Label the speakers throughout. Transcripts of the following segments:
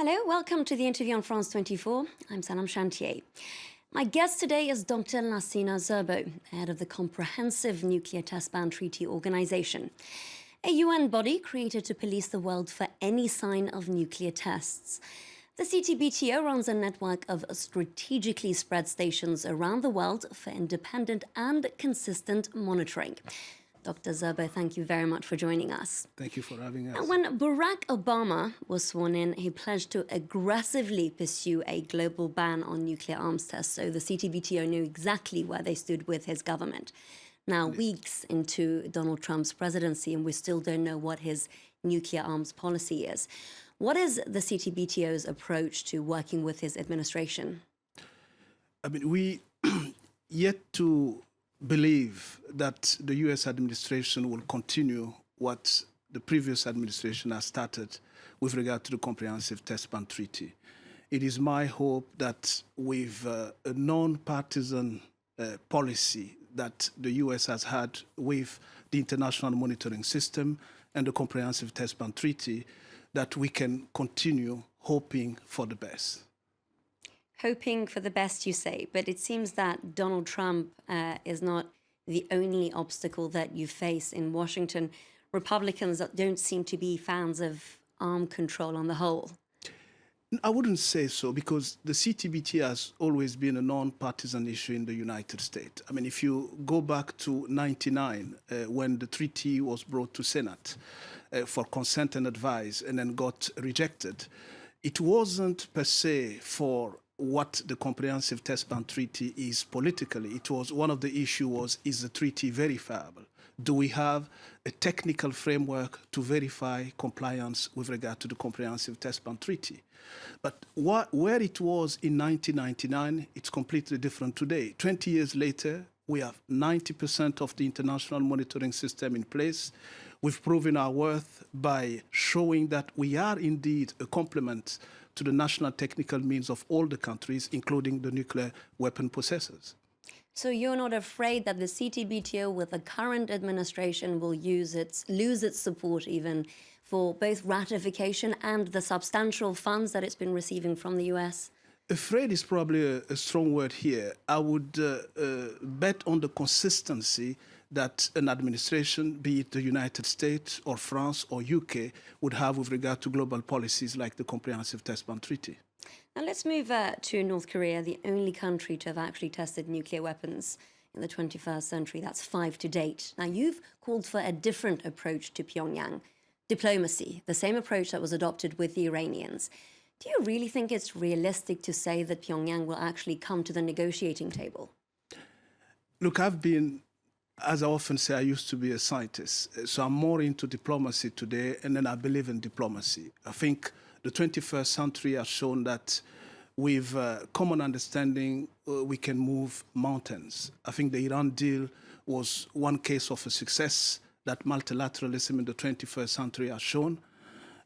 Speaker 1: Hello, welcome to the interview on France 24. I'm Sanam Chantier. My guest today is Dr. Lassina Zerbo, head of the Comprehensive Nuclear Test Ban Treaty Organization, a UN body created to police the world for any sign of nuclear tests. The CTBTO runs a network of strategically spread stations around the world for independent and consistent monitoring. Dr. Zerbo, thank you very much for joining us.
Speaker 2: Thank you for having us.
Speaker 1: And when Barack Obama was sworn in, he pledged to aggressively pursue a global ban on nuclear arms tests, so the CTBTO knew exactly where they stood with his government. Now, weeks into Donald Trump's presidency, and we still don't know what his nuclear arms policy is. What is the CTBTO's approach to working with his administration?
Speaker 2: I mean, we yet to believe that the U.S. administration will continue what the previous administration has started with regard to the Comprehensive Test Ban Treaty. It is my hope that with a non-partisan policy that the U.S. has had with the international monitoring system and the Comprehensive Test Ban Treaty, that we can continue hoping for the best.
Speaker 1: Hoping for the best, you say, but it seems that Donald Trump is not the only obstacle that you face in Washington. Republicans don't seem to be fans of arm control on the whole.
Speaker 2: I wouldn't say so, because the CTBT has always been a non-partisan issue in the United States. I mean, if you go back to '99, when the treaty was brought to Senate for consent and advice and then got rejected, it wasn't per se for what the Comprehensive Test Ban Treaty is politically. It was one of the issues was, is the treaty verifiable? Do we have a technical framework to verify compliance with regard to the Comprehensive Test Ban Treaty? But where it was in 1999, it's completely different today. 20 years later, we have 90% of the international monitoring system in place. We've proven our worth by showing that we are indeed a complement to the national technical means of all the countries, including the nuclear weapon possessors.
Speaker 1: So you're not afraid that the CTBTO with the current administration will lose its support even for both ratification and the substantial funds that it's been receiving from the US?
Speaker 2: Afraid is probably a strong word here. I would bet on the consistency that an administration, be it the United States or France or UK, would have with regard to global policies like the Comprehensive Test Ban Treaty.
Speaker 1: Now let's move to North Korea, the only country to have actually tested nuclear weapons in the 21st century. That's 5 to date. Now you've called for a different approach to Pyongyang, diplomacy, the same approach that was adopted with the Iranians. Do you really think it's realistic to say that Pyongyang will actually come to the negotiating table?
Speaker 2: Look, as I often say, I used to be a scientist, so I'm more into diplomacy today, and then I believe in diplomacy. I think the 21st century has shown that with common understanding, we can move mountains. I think the Iran deal was one case of a success that multilateralism in the 21st century has shown.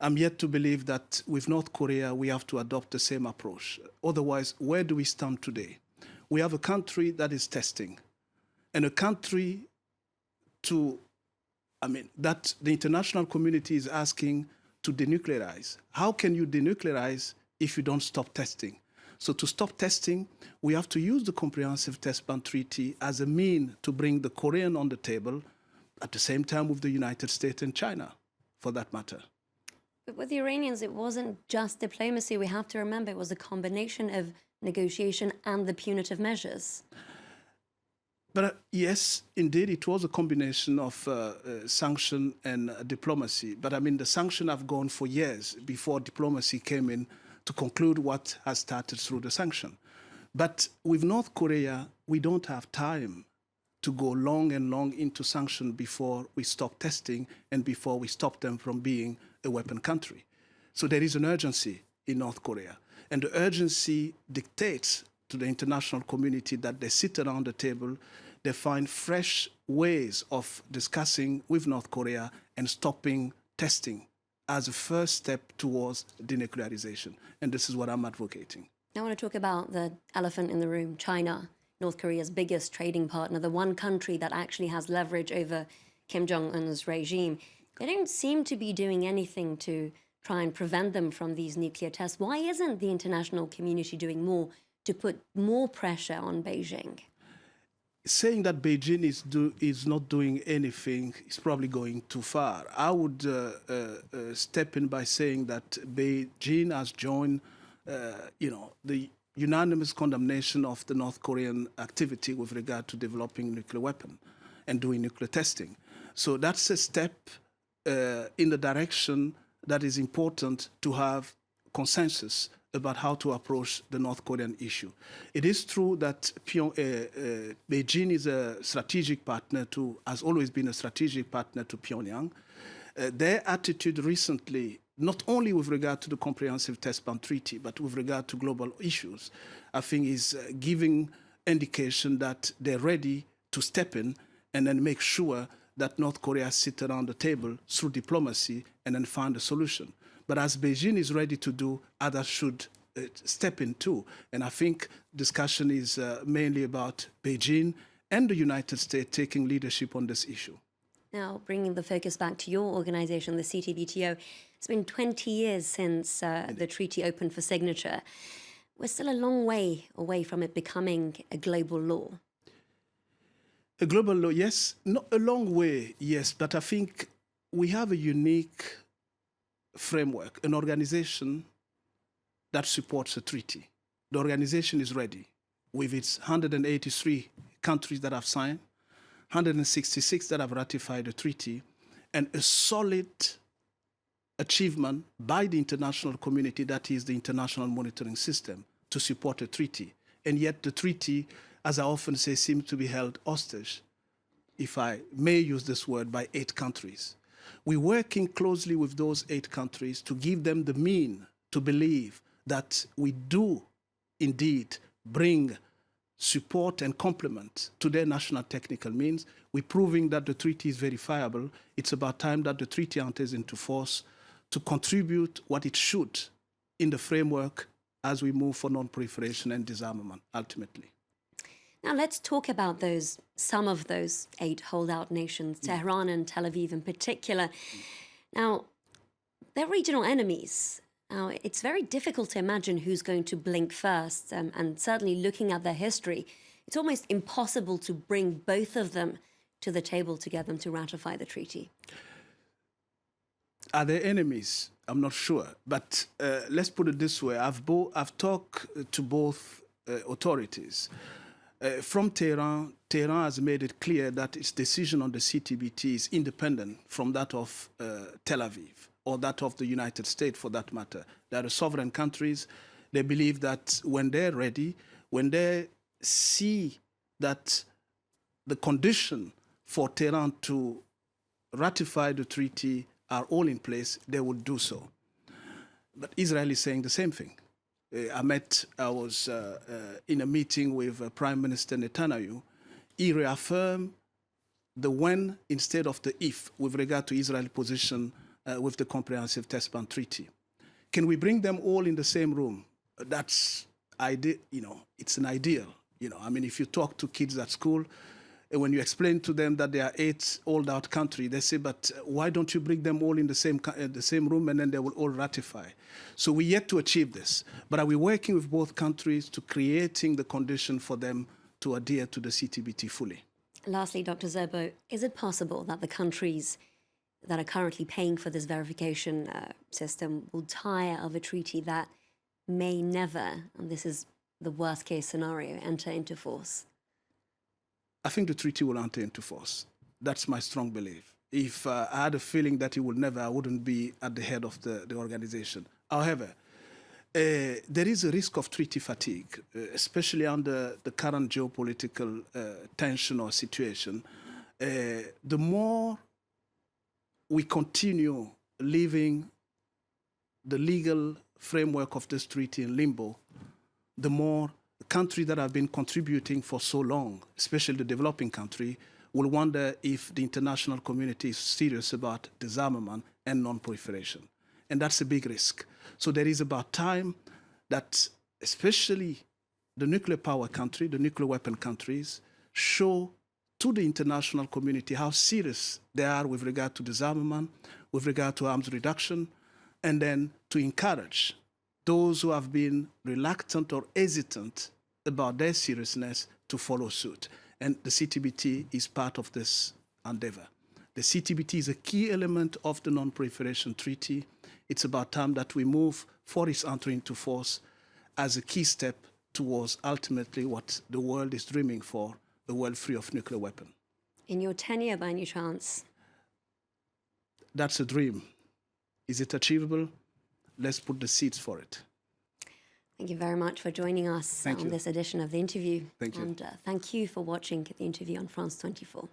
Speaker 2: I'm yet to believe that with North Korea, we have to adopt the same approach. Otherwise, where do we stand today? We have a country that is testing, and a country that the international community is asking to denuclearize. How can you denuclearize if you don't stop testing? So to stop testing, we have to use the Comprehensive Test Ban Treaty as a means to bring the Korean on the table, at the same time with the United States and China, for that matter.
Speaker 1: But with the Iranians, it wasn't just diplomacy. We have to remember it was a combination of negotiation and the punitive measures.
Speaker 2: But yes, indeed, it was a combination of sanction and diplomacy. But I mean, the sanction have gone for years before diplomacy came in to conclude what has started through the sanction. But with North Korea, we don't have time to go long and long into sanction before we stop testing and before we stop them from being a weapon country. So there is an urgency in North Korea. And the urgency dictates to the international community that they sit around the table, they find fresh ways of discussing with North Korea and stopping testing as a first step towards denuclearization. And this is what I'm advocating.
Speaker 1: I want to talk about the elephant in the room, China, North Korea's biggest trading partner, the one country that actually has leverage over Kim Jong-un's regime. They don't seem to be doing anything to try and prevent them from these nuclear tests. Why isn't the international community doing more to put more pressure on Beijing?
Speaker 2: Saying that Beijing is not doing anything is probably going too far. I would step in by saying that Beijing has joined, the unanimous condemnation of the North Korean activity with regard to developing nuclear weapon and doing nuclear testing. So that's a step in the direction that is important to have consensus about how to approach the North Korean issue. It is true that Beijing is a strategic partner has always been a strategic partner to Pyongyang. Their attitude recently, not only with regard to the Comprehensive Test Ban Treaty, but with regard to global issues, I think is giving indication that they're ready to step in and then make sure that North Korea sit around the table through diplomacy and then find a solution. But as Beijing is ready to do, others should step in too. And I think discussion is mainly about Beijing and the United States taking leadership on this issue.
Speaker 1: Now, bringing the focus back to your organization, the CTBTO, it's been 20 years since the treaty opened for signature. We're still a long way away from it becoming a global law.
Speaker 2: A global law, yes. Not a long way, yes. But I think we have a unique framework, an organization that supports a treaty. The organization is ready with its 183 countries that have signed, 166 that have ratified the treaty, and a solid achievement by the international community, that is the international monitoring system, to support a treaty. And yet the treaty, as I often say, seems to be held hostage, if I may use this word, by 8 countries. We're working closely with those 8 countries to give them the mean to believe that we do indeed bring support and complement to their national technical means. We're proving that the treaty is verifiable. It's about time that the treaty enters into force to contribute what it should in the framework as we move for non-proliferation and disarmament, ultimately.
Speaker 1: Now let's talk about some of those 8 holdout nations, Tehran and Tel Aviv in particular. Now, they're regional enemies. Now, it's very difficult to imagine who's going to blink first, and certainly looking at their history, it's almost impossible to bring both of them to the table to get them to ratify the treaty.
Speaker 2: Are they enemies? I'm not sure. But let's put it this way. I've talked to both authorities. From Tehran, Tehran has made it clear that its decision on the CTBT is independent from that of Tel Aviv or that of the United States, for that matter. They are sovereign countries. They believe that when they're ready, when they see that the condition for Tehran to ratify the treaty are all in place, they will do so. But Israel is saying the same thing. I was in a meeting with Prime Minister Netanyahu. He reaffirmed the when instead of the if with regard to Israel's position with the Comprehensive Test Ban Treaty. Can we bring them all in the same room? That's it's an ideal. I mean, if you talk to kids at school, when you explain to them that there are 8 holdout countries, they say, but why don't you bring them all in the same room and then they will all ratify? So we're yet to achieve this. But are we working with both countries to creating the condition for them to adhere to the CTBT fully?
Speaker 1: Lastly, Dr. Zerbo, is it possible that the countries that are currently paying for this verification system will tire of a treaty that may never, and this is the worst case scenario, enter into force?
Speaker 2: I think the treaty will enter into force. That's my strong belief. If I had a feeling that it would never, I wouldn't be at the head of the organization. However, there is a risk of treaty fatigue, especially under the current geopolitical tension or situation. The more we continue leaving the legal framework of this treaty in limbo, the more countries that have been contributing for so long, especially the developing country, will wonder if the international community is serious about disarmament and non-proliferation. And that's a big risk. So there is about time that especially the nuclear power country, the nuclear weapon countries, show to the international community how serious they are with regard to disarmament, with regard to arms reduction, and then to encourage those who have been reluctant or hesitant about their seriousness to follow suit. And the CTBT is part of this endeavor. The CTBT is a key element of the Non-Proliferation Treaty. It's about time that we move for its entry into force as a key step towards ultimately what the world is dreaming for, a world free of nuclear weapons.
Speaker 1: In your tenure, by any chance?
Speaker 2: That's a dream. Is it achievable? Let's put the seeds for it.
Speaker 1: Thank you very much for joining us on this edition of The Interview.
Speaker 2: Thank you.
Speaker 1: And thank you for watching The Interview on France 24.